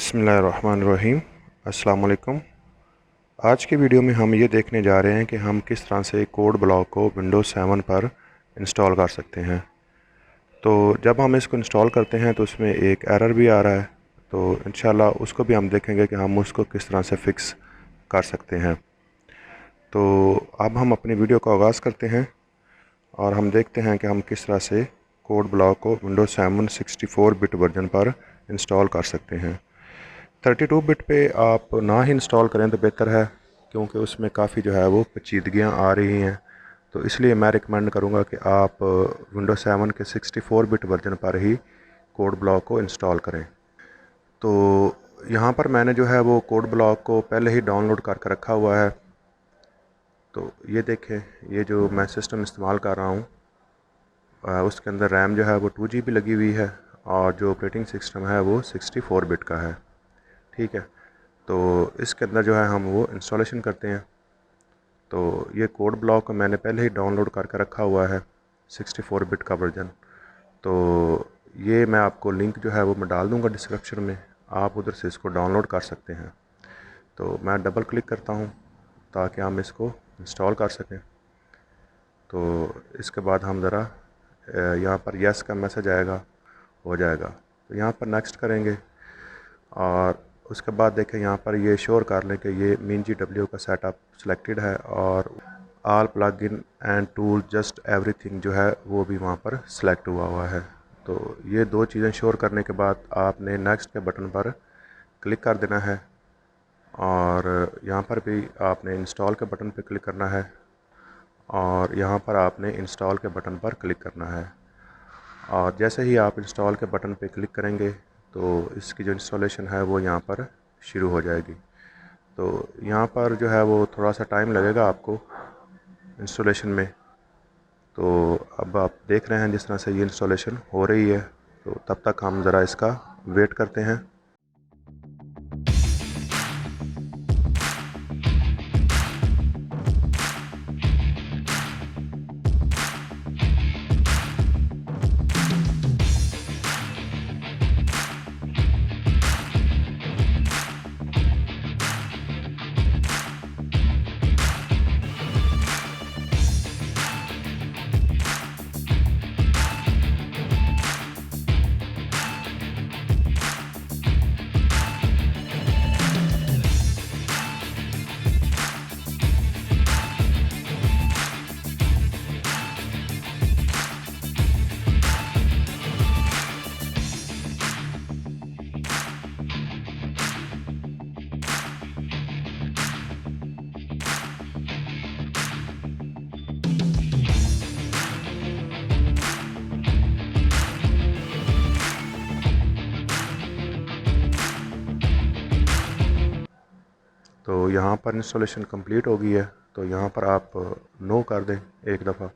बिस्मिल्लाहिर्रहमानिर्रहीम। अस्सलाम वालेकुम। आज की वीडियो में हम ये देखने जा रहे हैं कि हम किस तरह से कोड ब्लॉक को विंडोज़ 7 पर इंस्टॉल कर सकते हैं। तो जब हम इसको इंस्टॉल करते हैं तो उसमें एक एरर भी आ रहा है, तो इंशाल्लाह उसको भी हम देखेंगे कि हम उसको किस तरह से फ़िक्स कर सकते हैं। तो अब हम अपनी वीडियो का आगाज़ करते हैं और हम देखते हैं कि हम किस तरह से कोड ब्लॉक को विंडोज़ 7 64 बिट वर्जन पर इंस्टॉल कर सकते हैं। 32 बिट पे आप ना ही इंस्टॉल करें तो बेहतर है, क्योंकि उसमें काफ़ी जो है वो पेचीदगियाँ आ रही हैं। तो इसलिए मैं रिकमेंड करूँगा कि आप विंडोज़ 7 के 64 बिट वर्जन पर ही कोड ब्लॉक को इंस्टॉल करें। तो यहाँ पर मैंने जो है वो कोड ब्लॉक को पहले ही डाउनलोड करके रखा हुआ है। तो ये देखें, ये जो मैं सिस्टम इस्तेमाल कर रहा हूँ उसके अंदर रैम जो है वो 2 GB लगी हुई है और जो ऑपरेटिंग सिस्टम है वो 64 बिट का है। ठीक है, तो इसके अंदर जो है हम वो इंस्टॉलेशन करते हैं। तो ये कोड ब्लॉक मैंने पहले ही डाउनलोड करके रखा हुआ है 64 बिट का वर्जन। तो ये मैं आपको लिंक जो है वो मैं डाल दूंगा डिस्क्रिप्शन में, आप उधर से इसको डाउनलोड कर सकते हैं। तो मैं डबल क्लिक करता हूँ ताकि हम इसको इंस्टॉल कर सकें। तो इसके बाद हम ज़रा यहाँ पर यस का मैसेज आएगा, हो जाएगा, तो यहाँ पर नेक्स्ट करेंगे और उसके बाद देखें यहाँ पर ये श्योर कर लें कि ये MinGW का सेटअप सिलेक्टेड है और all plug in and tool just everything जो है वो भी वहाँ पर सिलेक्ट हुआ है। तो ये दो चीज़ें श्योर करने के बाद आपने नेक्स्ट के बटन पर क्लिक कर देना है और यहाँ पर भी आपने इंस्टॉल के बटन पर क्लिक करना है और यहाँ पर आपने इंस्टॉल के बटन पर क्लिक करना है। और जैसे ही आप इंस्टॉल के बटन पर क्लिक करेंगे तो इसकी जो इंस्टॉलेशन है वो यहाँ पर शुरू हो जाएगी। तो यहाँ पर जो है वो थोड़ा सा टाइम लगेगा आपको इंस्टॉलेशन में। तो अब आप देख रहे हैं जिस तरह से ये इंस्टॉलेशन हो रही है, तो तब तक हम ज़रा इसका वेट करते हैं। तो यहाँ पर इंस्टॉलेशन कंप्लीट हो गई है, तो यहाँ पर आप नो कर दें एक दफ़ा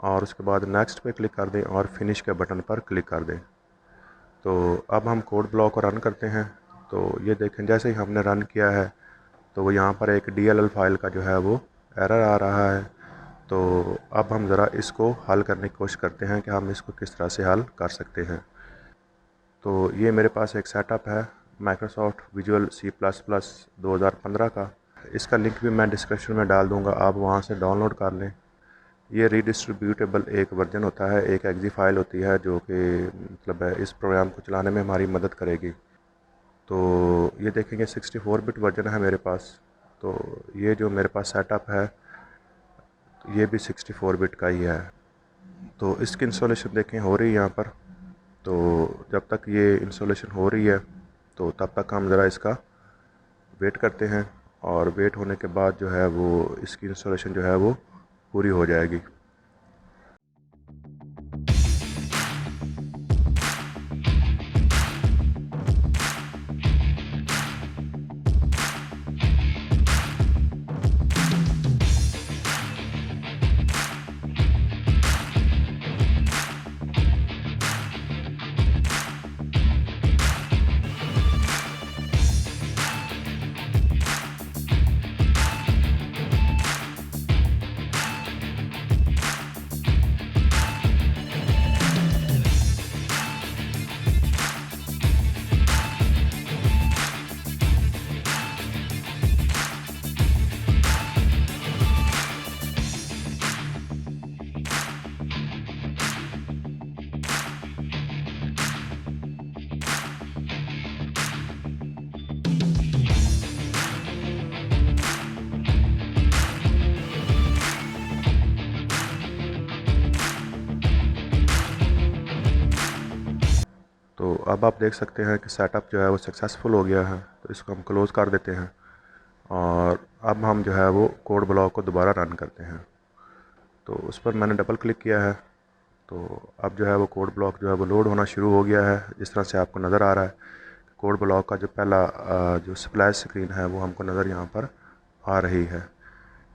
और उसके बाद नेक्स्ट पे क्लिक कर दें और फिनिश के बटन पर क्लिक कर दें। तो अब हम कोड ब्लॉक को रन करते हैं। तो ये देखें, जैसे ही हमने रन किया है तो वो यहाँ पर एक DLL फाइल का जो है वो एरर आ रहा है। तो अब हम ज़रा इसको हल करने की कोशिश करते हैं कि हम इसको किस तरह से हल कर सकते हैं। तो ये मेरे पास एक सेटअप है माइक्रोसॉफ्ट विजुअल C++ 2015 का। इसका लिंक भी मैं डिस्क्रिप्शन में डाल दूँगा, आप वहाँ से डाउनलोड कर लें। ये रीडिस्ट्रीब्यूटेबल एक वर्जन होता है, एक एग्जी फाइल होती है जो कि मतलब इस प्रोग्राम को चलाने में हमारी मदद करेगी। तो ये देखेंगे 64 बिट वर्जन है मेरे पास। तो ये जो मेरे पास सेटअप है ये भी 64 बिट का ही है। तो इसकी इंस्टॉलेशन देखें हो रही है यहाँ पर। तो जब तक ये इंस्टॉलेशन हो रही है तो तब तक हम ज़रा इसका वेट करते हैं और वेट होने के बाद जो है वो इसकी इंस्टॉलेशन जो है वो पूरी हो जाएगी। अब आप देख सकते हैं कि सेटअप जो है वो सक्सेसफुल हो गया है। तो इसको हम क्लोज़ कर देते हैं और अब हम जो है वो कोड ब्लॉक को दोबारा रन करते हैं। तो उस पर मैंने डबल क्लिक किया है, तो अब जो है वो कोड ब्लॉक जो है वो लोड होना शुरू हो गया है। जिस तरह से आपको नज़र आ रहा है, कोड ब्लॉक का जो पहला जो स्प्लैश स्क्रीन है वो हमको नज़र यहाँ पर आ रही है।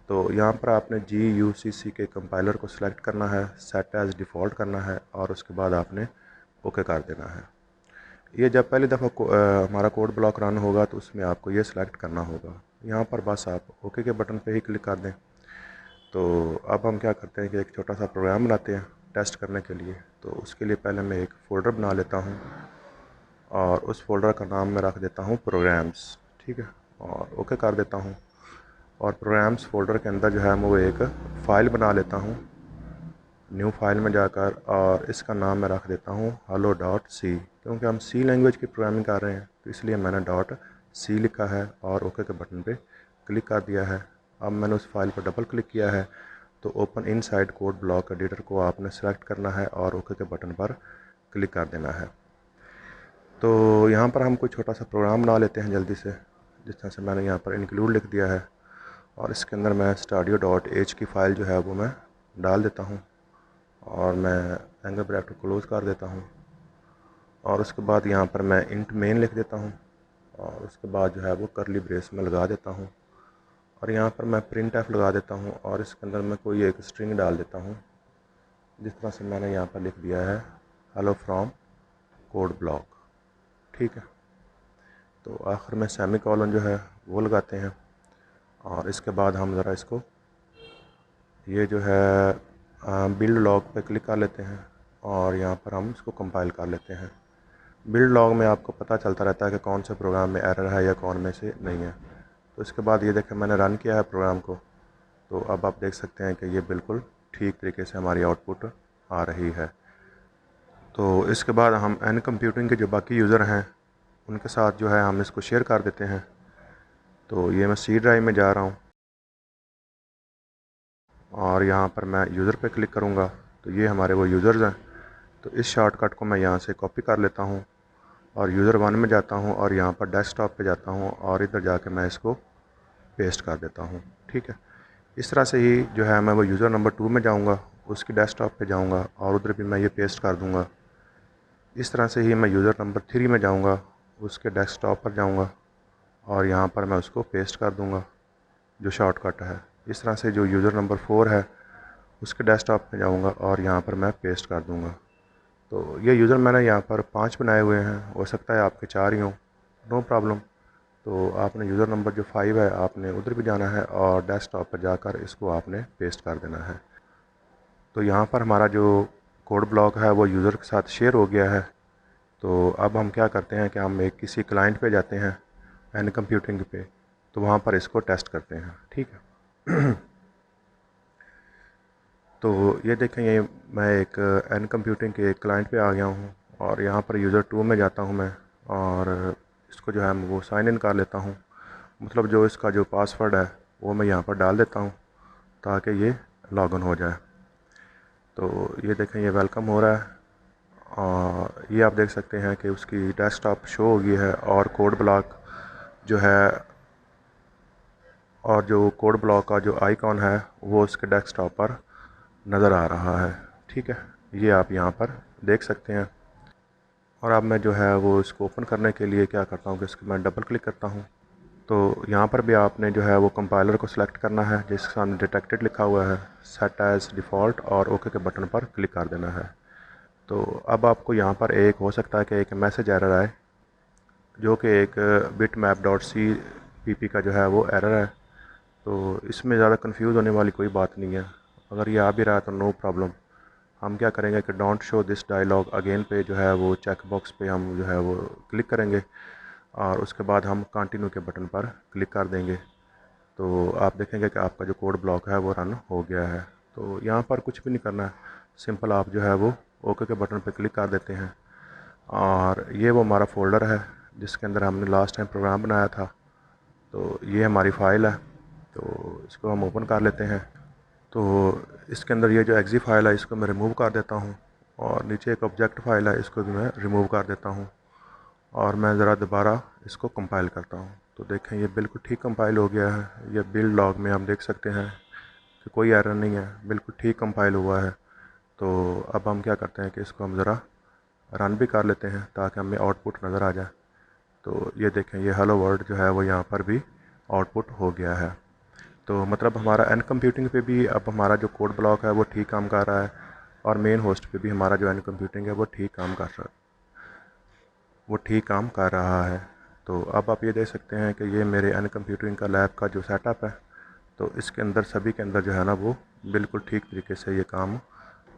तो यहाँ पर आपने GUCC के कंपाइलर को सिलेक्ट करना है, सेट एज डिफ़ॉल्ट करना है और उसके बाद आपने ओके कर देना है। ये जब पहली दफ़ा हमारा कोड ब्लॉक रन होगा तो उसमें आपको ये सिलेक्ट करना होगा। यहाँ पर बस आप ओके के बटन पे ही क्लिक कर दें। तो अब हम क्या करते हैं कि एक छोटा सा प्रोग्राम बनाते हैं टेस्ट करने के लिए। तो उसके लिए पहले मैं एक फ़ोल्डर बना लेता हूँ और उस फोल्डर का नाम मैं रख देता हूँ प्रोग्राम्स, ठीक है, और ओके कर देता हूँ। और प्रोग्राम्स फोल्डर के अंदर जो है मैं वो एक फ़ाइल बना लेता हूँ, न्यू फाइल में जाकर, और इसका नाम मैं रख देता हूँ hello.c, क्योंकि हम C लैंग्वेज की प्रोग्रामिंग कर रहे हैं तो इसलिए मैंने .c लिखा है और ओके के बटन पे क्लिक कर दिया है। अब मैंने उस फाइल पर डबल क्लिक किया है तो open inside code block editor को आपने सेलेक्ट करना है और ओके के बटन पर क्लिक कर देना है। तो यहाँ पर हम कोई छोटा सा प्रोग्राम बना लेते हैं जल्दी से, जिस तरह से मैंने यहाँ पर इंक्लूड लिख दिया है और इसके अंदर मैं stadio.h की फ़ाइल जो है वो मैं डाल देता हूँ और मैं एंगल ब्रैकेट को क्लोज़ कर देता हूँ और उसके बाद यहाँ पर मैं इंट मेन लिख देता हूँ और उसके बाद जो है वो करली ब्रेस में लगा देता हूँ और यहाँ पर मैं प्रिंट एफ लगा देता हूँ और इसके अंदर मैं कोई एक स्ट्रिंग डाल देता हूँ, जिस तरह से मैंने यहाँ पर लिख दिया है हेलो फ्रॉम कोड ब्लॉक, ठीक है। तो आखिर में सेमी कॉलन जो है वो लगाते हैं और इसके बाद हम ज़रा इसको ये जो है बिल्ड लॉग पे क्लिक कर लेते हैं और यहाँ पर हम इसको कंपाइल कर लेते हैं। बिल्ड लॉग में आपको पता चलता रहता है कि कौन से प्रोग्राम में एरर है या कौन में से नहीं है। तो इसके बाद ये देखें मैंने रन किया है प्रोग्राम को, तो अब आप देख सकते हैं कि ये बिल्कुल ठीक तरीके से हमारी आउटपुट आ रही है। तो इसके बाद हम एन कंप्यूटिंग के जो बाकी यूज़र हैं उनके साथ जो है हम इसको शेयर कर देते हैं। तो ये मैं C ड्राइव में जा रहा हूँ और यहाँ पर मैं यूज़र पे क्लिक करूँगा तो ये हमारे वो यूज़र्स हैं। तो इस शॉर्टकट को मैं यहाँ से कॉपी कर लेता हूँ और यूज़र 1 में जाता हूँ और यहाँ पर डेस्कटॉप पे जाता हूँ और इधर जाके मैं इसको पेस्ट कर देता हूँ, ठीक है। इस तरह से ही जो है मैं वो यूज़र नंबर 2 में जाऊँगा, उसकी डेस्कटॉप पे जाऊँगा और उधर भी मैं ये पेस्ट कर दूँगा। इस तरह से ही मैं यूज़र नंबर 3 में जाऊँगा, उसके डेस्कटॉप पर जाऊँगा और यहाँ पर मैं उसको पेस्ट कर दूँगा जो शॉर्टकट है। इस तरह से जो यूज़र नंबर 4 है उसके डेस्कटॉप पे जाऊँगा और यहाँ पर मैं पेस्ट कर दूँगा। तो ये यूज़र मैंने यहाँ पर 5 बनाए हुए हैं, हो सकता है आपके 4 ही हों, नो प्रॉब्लम। तो आपने यूज़र नंबर जो 5 है आपने उधर भी जाना है और डेस्कटॉप पर जाकर इसको आपने पेस्ट कर देना है। तो यहाँ पर हमारा जो कोड ब्लॉक है वो यूज़र के साथ शेयर हो गया है। तो अब हम क्या करते हैं कि हम एक किसी क्लाइंट पे जाते हैं एन कंप्यूटिंग पे, तो वहाँ पर इसको टेस्ट करते हैं, ठीक है। तो ये देखें, ये मैं एक एन कंप्यूटिंग के एक क्लाइंट पे आ गया हूँ और यहाँ पर यूज़र 2 में जाता हूँ मैं और इसको जो है वो साइन इन कर लेता हूँ। मतलब जो इसका जो पासवर्ड है वो मैं यहाँ पर डाल देता हूँ ताकि ये लॉगिन हो जाए। तो ये देखें ये वेलकम हो रहा है और ये आप देख सकते हैं कि उसकी डेस्कटॉप शो हो गई है और कोड ब्लॉक जो है और जो कोड ब्लॉक का जो आइकॉन है वो उसके डेस्कटॉप पर नज़र आ रहा है, ठीक है। ये आप यहाँ पर देख सकते हैं। और अब मैं जो है वो इसको ओपन करने के लिए क्या करता हूँ कि इसको मैं डबल क्लिक करता हूँ। तो यहाँ पर भी आपने जो है वो कंपाइलर को सिलेक्ट करना है जिसके सामने डिटेक्टेड लिखा हुआ है, सेट एज डिफ़ॉल्ट और ओके के बटन पर क्लिक कर देना है। तो अब आपको यहाँ पर एक हो सकता है कि एक मैसेज एरर आए जो कि एक bitmap.cpp का जो है वो एरर है। तो इसमें ज़्यादा कंफ्यूज होने वाली कोई बात नहीं है। अगर ये आ भी रहा है तो नो प्रॉब्लम। हम क्या करेंगे कि don't show this dialogue again पे जो है वो चेक बॉक्स पे हम जो है वो क्लिक करेंगे और उसके बाद हम कंटिन्यू के बटन पर क्लिक कर देंगे। तो आप देखेंगे कि आपका जो कोड ब्लॉक है वो रन हो गया है। तो यहाँ पर कुछ भी नहीं करना है, सिंपल आप जो है वो ओके के बटन पर क्लिक कर देते हैं और ये वो हमारा फ़ोल्डर है जिसके अंदर हमने लास्ट टाइम प्रोग्राम बनाया था। तो ये हमारी फ़ाइल है, तो इसको हम ओपन कर लेते हैं। तो इसके अंदर ये जो एक्जी फ़ाइल है इसको मैं रिमूव कर देता हूँ और नीचे एक ऑब्जेक्ट फ़ाइल है इसको भी मैं रिमूव कर देता हूँ। और मैं ज़रा दोबारा इसको कंपाइल करता हूँ। तो देखें ये बिल्कुल ठीक कंपाइल हो गया है। ये बिल्ड लॉग में हम देख सकते हैं कि कोई एरर नहीं है, बिल्कुल ठीक कंपाइल हुआ है। तो अब हम क्या करते हैं कि इसको हम ज़रा रन भी कर लेते हैं ताकि हमें आउटपुट नज़र आ जाए। तो ये देखें ये हेलो वर्ल्ड जो है वो यहाँ पर भी आउटपुट हो गया है। तो मतलब हमारा एन कंप्यूटिंग पे भी अब हमारा जो कोड ब्लॉक है वो ठीक काम कर रहा है, और मेन होस्ट पे भी हमारा जो एन कंप्यूटिंग है वो ठीक काम कर रहा है। तो अब आप ये देख सकते हैं कि ये मेरे एन कंप्यूटिंग का लैब का जो सेटअप है, तो इसके अंदर सभी के अंदर जो है ना वो बिल्कुल ठीक तरीके से ये काम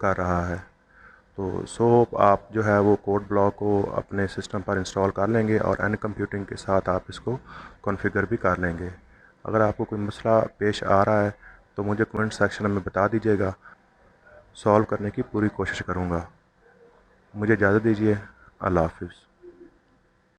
कर रहा है। तो आप जो है वो कोड ब्लॉक को अपने सिस्टम पर इंस्टॉल कर लेंगे और एन कंप्यूटिंग के साथ आप इसको कॉन्फ़िगर भी कर लेंगे। अगर आपको कोई मसला पेश आ रहा है तो मुझे कमेंट सेक्शन में बता दीजिएगा, सॉल्व करने की पूरी कोशिश करूँगा। मुझे इजाज़त दीजिए। अल्लाह हाफ़िज़।